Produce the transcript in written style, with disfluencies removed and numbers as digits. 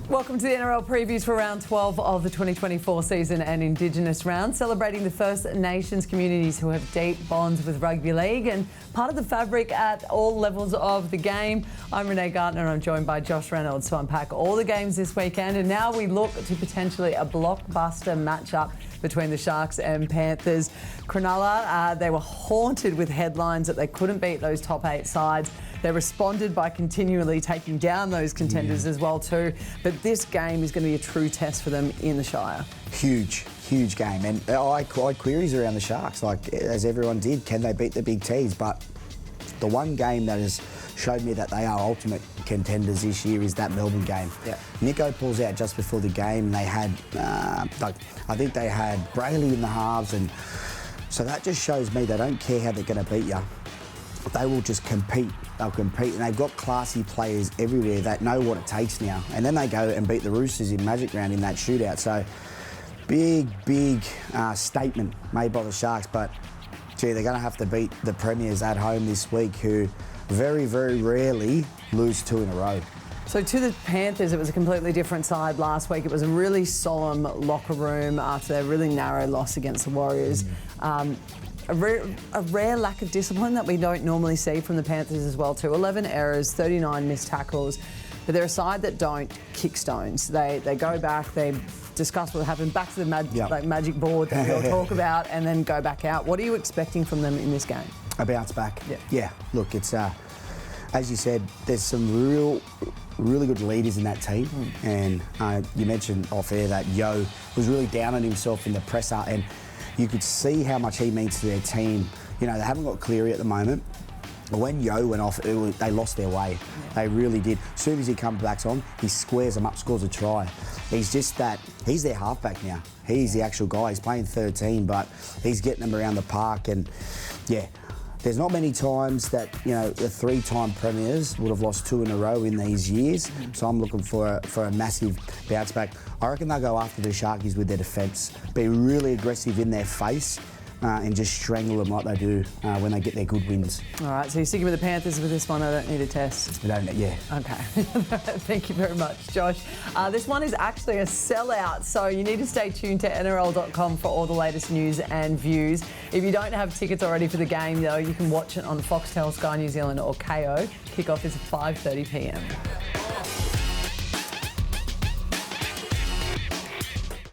Welcome to the NRL previews for round 12 of the 2024 season and Indigenous round, celebrating the First Nations communities who have deep bonds with rugby league and part of the fabric at all levels of the game. I'm Renee Gartner and I'm joined by Josh Reynolds to unpack all the games this weekend, and now we look to potentially a blockbuster matchup between the Sharks and Panthers. Cronulla, they were haunted with headlines that they couldn't beat those top 8 sides. They responded by continually taking down those contenders as well too. But this game is going to be a true test for them in the Shire. Huge game. And I had queries around the Sharks, like as everyone did. Can they beat the big T's? But the one game that has showed me that they are ultimate contenders this year is that Melbourne game. Yeah. Nico pulls out just before the game, and they had, I think they had Brayley in the halves, and so that just shows me they don't care how they're going to beat you. They will just compete. They'll compete, and they've got classy players everywhere that know what it takes now. And then they go and beat the Roosters in Magic Round in that shootout. So big statement made by the Sharks. But gee, they're going to have to beat the Premiers at home this week, who very rarely lose 2 in a row. So to the Panthers, it was a completely different side last week. It was a really solemn locker room after their really narrow loss against the Warriors. A rare lack of discipline that we don't normally see from the Panthers as well too. 11 errors, 39 missed tackles, but they're a side that don't kick stones. They go back, they discuss what happened, back to the magic board that we'll talk about, and then go back out. What are you expecting from them in this game? A bounce back. Yeah. Look, it's as you said, there's some really good leaders in that team, and you mentioned off air that Yo was really down on himself in the presser, and you could see how much he means to their team. You know, they haven't got Cleary at the moment. But when Yo went off, they lost their way. Yeah. They really did. As soon as he comes back on, he squares them up, scores a try. He's just that, he's their halfback now. He's the actual guy. He's playing 13, but he's getting them around the park. And yeah, there's not many times that, you know, the 3-time premiers would have lost 2 in a row in these years. So I'm looking for a massive bounce back. I reckon they'll go after the Sharkies with their defence, be really aggressive in their face, and just strangle them like they do when they get their good wins. All right, so you're sticking with the Panthers with this one. I don't need a test. Yeah. Okay. Thank you very much, Josh. This one is actually a sellout, so you need to stay tuned to NRL.com for all the latest news and views. If you don't have tickets already for the game, though, you can watch it on Foxtel, Sky New Zealand or KO. Kickoff is at 5:30 p.m.